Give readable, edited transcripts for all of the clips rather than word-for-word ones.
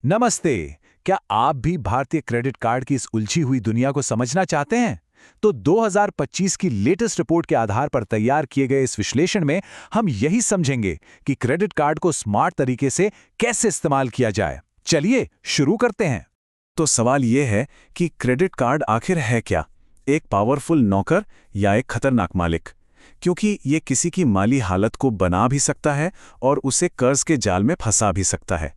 नमस्ते। क्या आप भी भारतीय क्रेडिट कार्ड की इस उलझी हुई दुनिया को समझना चाहते हैं? तो 2025 की लेटेस्ट रिपोर्ट के आधार पर तैयार किए गए इस विश्लेषण में हम यही समझेंगे कि क्रेडिट कार्ड को स्मार्ट तरीके से कैसे इस्तेमाल किया जाए। चलिए शुरू करते हैं। तो सवाल ये है कि क्रेडिट कार्ड आखिर है क्या? एक पावरफुल नौकर या एक खतरनाक मालिक? क्योंकि ये किसी की माली हालत को बना भी सकता है और उसे कर्ज के जाल में फंसा भी सकता है।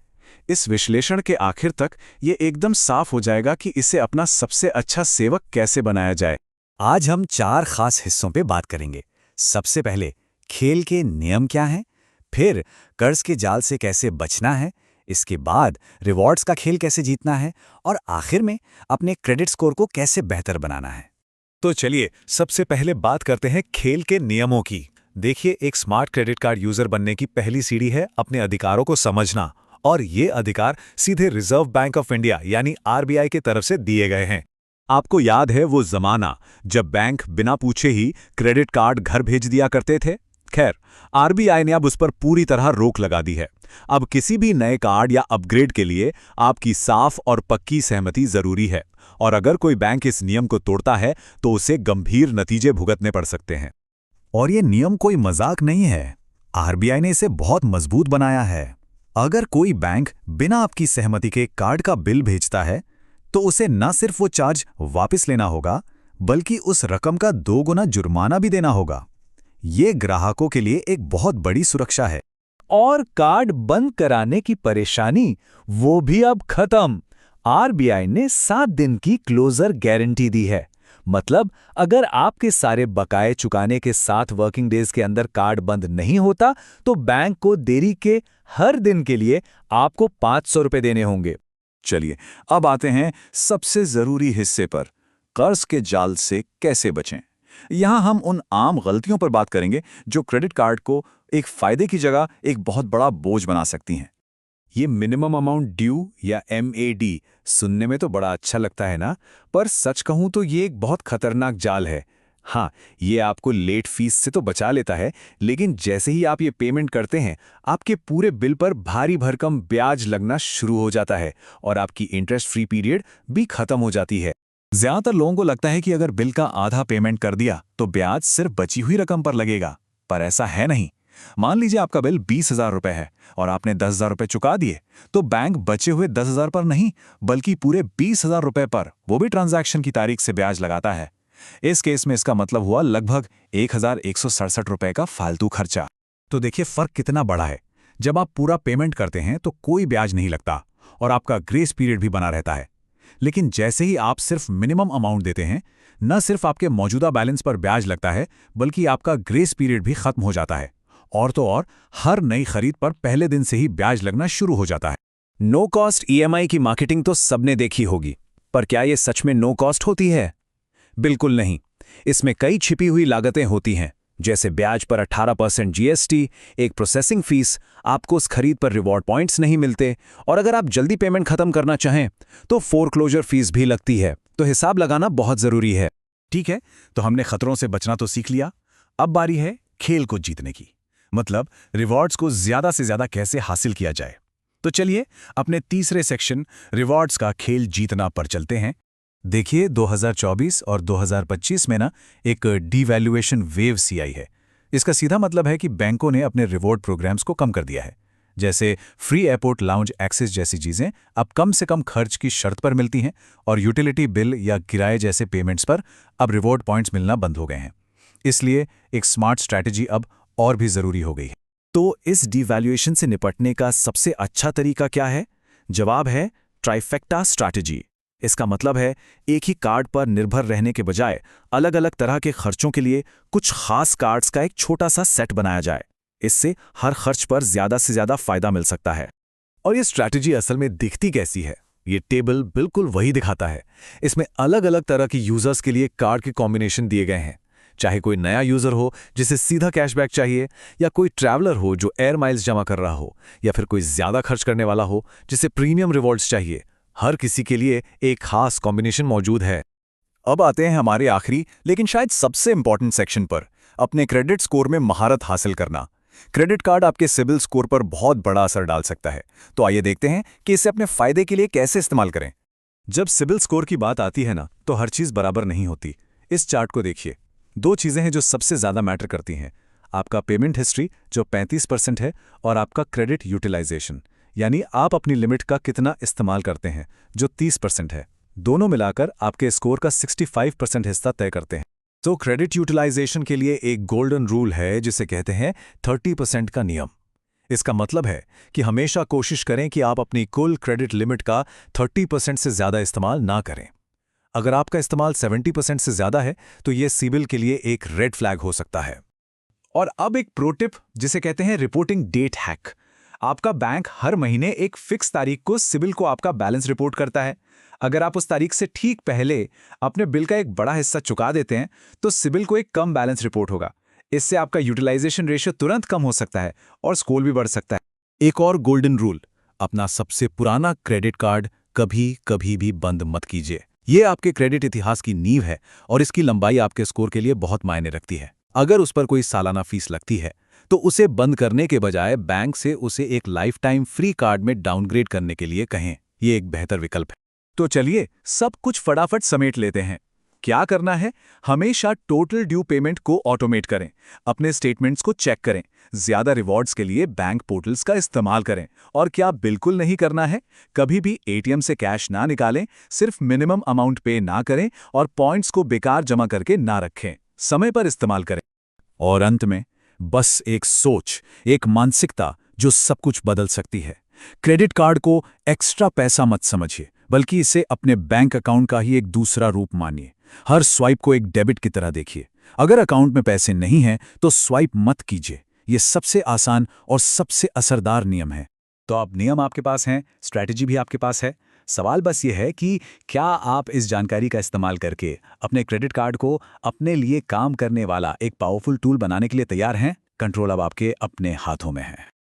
इस विश्लेषण के आखिर तक ये एकदम साफ हो जाएगा कि इसे अपना सबसे अच्छा सेवक कैसे बनाया जाए। आज हम 4 खास हिस्सों पे बात करेंगे। सबसे पहले खेल के नियम क्या हैं, फिर कर्ज के जाल से कैसे बचना है, इसके बाद रिवॉर्ड्स का खेल कैसे जीतना है और आखिर में अपने क्रेडिट स्कोर को कैसे बेहतर बनाना है। तो चलिए सबसे पहले बात करते हैं खेल के नियमों की। देखिए, एक स्मार्ट क्रेडिट कार्ड यूजर बनने की पहली सीढ़ी है अपने अधिकारों को समझना, और ये अधिकार सीधे रिजर्व बैंक ऑफ इंडिया यानी आरबीआई की तरफ से दिए गए हैं। आपको याद है वो जमाना जब बैंक बिना पूछे ही क्रेडिट कार्ड घर भेज दिया करते थे? खैर, आरबीआई ने अब उस पर पूरी तरह रोक लगा दी है। अब किसी भी नए कार्ड या अपग्रेड के लिए आपकी साफ और पक्की सहमति जरूरी है, और अगर कोई बैंक इस नियम को तोड़ता है तो उसे गंभीर नतीजे भुगतने पड़ सकते हैं। और ये नियम कोई मजाक नहीं है। आरबीआई ने इसे बहुत मजबूत बनाया है। अगर कोई बैंक बिना आपकी सहमति के कार्ड का बिल भेजता है, तो उसे न सिर्फ वो चार्ज वापस लेना होगा, बल्कि उस रकम का 2 गुना जुर्माना भी देना होगा। ये ग्राहकों के लिए एक बहुत बड़ी सुरक्षा है। और कार्ड बंद कराने की परेशानी वो भी अब खत्म। आरबीआई ने 7 दिन की क्लोजर गारंटी दी है। मतलब अगर आपके सारे बकाए चुकाने के 7 वर्किंग डेज के अंदर कार्ड बंद नहीं होता, तो बैंक को देरी के हर दिन के लिए आपको 500 रुपए देने होंगे। चलिए अब आते हैं सबसे जरूरी हिस्से पर, कर्ज के जाल से कैसे बचें। यहां हम उन आम गलतियों पर बात करेंगे जो क्रेडिट कार्ड को एक फायदे की जगह एक बहुत बड़ा बोझ बना सकती हैं। ये मिनिमम अमाउंट ड्यू या एमएडी सुनने में तो बड़ा अच्छा लगता है ना, पर सच कहूं तो ये एक बहुत खतरनाक जाल है। हाँ, ये आपको लेट फीस से तो बचा लेता है, लेकिन जैसे ही आप ये पेमेंट करते हैं, आपके पूरे बिल पर भारी भरकम ब्याज लगना शुरू हो जाता है और आपकी इंटरेस्ट फ्री पीरियड भी खत्म हो जाती है। ज्यादातर लोगों को लगता है कि अगर बिल का आधा पेमेंट कर दिया तो ब्याज सिर्फ बची हुई रकम पर लगेगा, पर ऐसा है नहीं। मान लीजिए आपका बिल 20,000 रुपए है और आपने 10,000 रुपए चुका दिए, तो बैंक बचे हुए 10,000 पर नहीं, बल्कि पूरे 20,000 रुपए पर, वो भी ट्रांजैक्शन की तारीख से ब्याज लगाता है। इस केस में इसका मतलब हुआ लगभग 1,167 रुपए का फालतू खर्चा। तो देखिए फर्क कितना बड़ा है। जब आप पूरा पेमेंट करते हैं तो कोई ब्याज नहीं लगता और आपका ग्रेस पीरियड भी बना रहता है। लेकिन जैसे ही आप सिर्फ मिनिमम अमाउंट देते हैं, न सिर्फ आपके मौजूदा बैलेंस पर ब्याज लगता है, बल्कि आपका ग्रेस पीरियड भी खत्म हो जाता है। और तो और, हर नई खरीद पर पहले दिन से ही ब्याज लगना शुरू हो जाता है। नो कॉस्ट ईएमआई की मार्केटिंग तो सबने देखी होगी, पर क्या ये सच में नो कॉस्ट होती है? बिल्कुल नहीं। इसमें कई छिपी हुई लागतें होती हैं, जैसे ब्याज पर 18% जीएसटी, एक प्रोसेसिंग फीस, आपको उस खरीद पर रिवॉर्ड पॉइंट्स नहीं मिलते, और अगर आप जल्दी पेमेंट खत्म करना चाहें तो फोरक्लोजर फीस भी लगती है। तो हिसाब लगाना बहुत जरूरी है। ठीक है, तो हमने खतरों से बचना तो सीख लिया। अब बारी है खेल को जीतने की, मतलब रिवॉर्ड्स को ज्यादा से ज्यादा कैसे हासिल किया जाए। तो चलिए अपने तीसरे सेक्शन रिवॉर्ड्स का खेल जीतना पर चलते हैं। देखिए, 2024 और 2025 में एक डिवैल्यूएशन वेव सी आई है। इसका सीधा मतलब है कि बैंकों ने अपने रिवॉर्ड प्रोग्राम्स को कम कर दिया है। जैसे फ्री एयरपोर्ट लाउंज एक्सेस जैसी चीजें अब कम से कम खर्च की शर्त पर मिलती हैं, और यूटिलिटी बिल या किराए जैसे पेमेंट्स पर अब रिवॉर्ड पॉइंट्स मिलना बंद हो गए हैं। इसलिए एक स्मार्ट स्ट्रैटेजी अब और भी जरूरी हो गई है। तो इस डिवैल्यूएशन से निपटने का सबसे अच्छा तरीका क्या है? जवाब है ट्राइफेक्टा स्ट्रैटेजी। इसका मतलब है एक ही कार्ड पर निर्भर रहने के बजाय अलग अलग तरह के खर्चों के लिए कुछ खास कार्ड्स का एक छोटा सा सेट बनाया जाए। इससे हर खर्च पर ज्यादा से ज्यादा फायदा मिल सकता है। और ये स्ट्रैटेजी असल में दिखती कैसी है? ये टेबल बिल्कुल वही दिखाता है। इसमें अलग अलग तरह की यूजर्स के लिए कार्ड के कॉम्बिनेशन दिए गए हैं। चाहे कोई नया यूजर हो जिसे सीधा कैशबैक चाहिए, या कोई ट्रैवलर हो जो एयर माइल्स जमा कर रहा हो, या फिर कोई ज्यादा खर्च करने वाला हो जिसे प्रीमियम रिवॉर्ड्स चाहिए, हर किसी के लिए एक खास कॉम्बिनेशन मौजूद है। अब आते हैं हमारे आखिरी लेकिन शायद सबसे इंपॉर्टेंट सेक्शन पर, अपने क्रेडिट स्कोर में महारत हासिल करना। क्रेडिट कार्ड आपके सिबिल स्कोर पर बहुत बड़ा असर डाल सकता है। तो आइए देखते हैं कि इसे अपने फायदे के लिए कैसे इस्तेमाल करें। जब सिबिल स्कोर की बात आती है ना, तो हर चीज़ बराबर नहीं होती। इस चार्ट को देखिए, 2 चीज़ें हैं जो सबसे ज़्यादा मैटर करती हैं। आपका पेमेंट हिस्ट्री जो 35% है, और आपका क्रेडिट यूटिलाइजेशन, यानी आप अपनी लिमिट का कितना इस्तेमाल करते हैं, जो 30% है। दोनों मिलाकर आपके स्कोर का 65% हिस्सा तय करते हैं। तो क्रेडिट यूटिलाइजेशन के लिए एक गोल्डन रूल है जिसे कहते हैं 30% का नियम। इसका मतलब है कि हमेशा कोशिश करें कि आप अपनी कुल क्रेडिट लिमिट का 30% से ज़्यादा इस्तेमाल ना करें। अगर आपका इस्तेमाल 70% से ज़्यादा है, तो ये सिबिल के लिए एक रेड फ्लैग हो सकता है। और अब एक प्रो टिप जिसे कहते हैं रिपोर्टिंग डेट हैक। आपका बैंक हर महीने एक फिक्स तारीख को सिबिल को आपका बैलेंस रिपोर्ट करता है। अगर आप उस तारीख से ठीक पहले अपने बिल का एक बड़ा हिस्सा चुका देते हैं, तो सिबिल को एक कम बैलेंस रिपोर्ट होगा। इससे आपका यूटिलाइजेशन रेशियो तुरंत कम हो सकता है और स्कोर भी बढ़ सकता है। एक और गोल्डन रूल, अपना सबसे पुराना क्रेडिट कार्ड कभी भी बंद मत कीजिए। ये आपके क्रेडिट इतिहास की नींव है और इसकी लंबाई आपके स्कोर के लिए बहुत मायने रखती है। अगर उस पर कोई सालाना फीस लगती है, तो उसे बंद करने के बजाय बैंक से उसे एक लाइफ टाइम फ्री कार्ड में डाउनग्रेड करने के लिए कहें। ये एक बेहतर विकल्प है। तो चलिए सब कुछ फटाफट समेट लेते हैं। क्या करना है? हमेशा टोटल ड्यू पेमेंट को ऑटोमेट करें, अपने स्टेटमेंट्स को चेक करें, ज्यादा रिवॉर्ड्स के लिए बैंक पोर्टल्स का इस्तेमाल करें, और क्या बिल्कुल नहीं करना है? कभी भी एटीएम से कैश ना निकालें, सिर्फ मिनिमम अमाउंट पे ना करें और पॉइंट्स को बेकार जमा करके ना रखें। समय पर इस्तेमाल करें। और अंत में बस एक सोच, एक मानसिकता जो सब कुछ बदल सकती है। क्रेडिट कार्ड को एक्स्ट्रा पैसा मत समझिए, बल्कि इसे अपने बैंक अकाउंट का ही एक दूसरा रूप मानिए। हर स्वाइप को एक डेबिट की तरह देखिए। अगर अकाउंट में पैसे नहीं हैं, तो स्वाइप मत कीजिए। ये सबसे आसान और सबसे असरदार नियम है। तो अब नियम आपके पास हैं, स्ट्रैटेजी भी आपके पास है। सवाल बस ये है कि क्या आप इस जानकारी का इस्तेमाल करके अपने क्रेडिट कार्ड को अपने लिए काम करने वाला एक पावरफुल टूल बनाने के लिए तैयार हैं? कंट्रोल अब आपके अपने हाथों में है।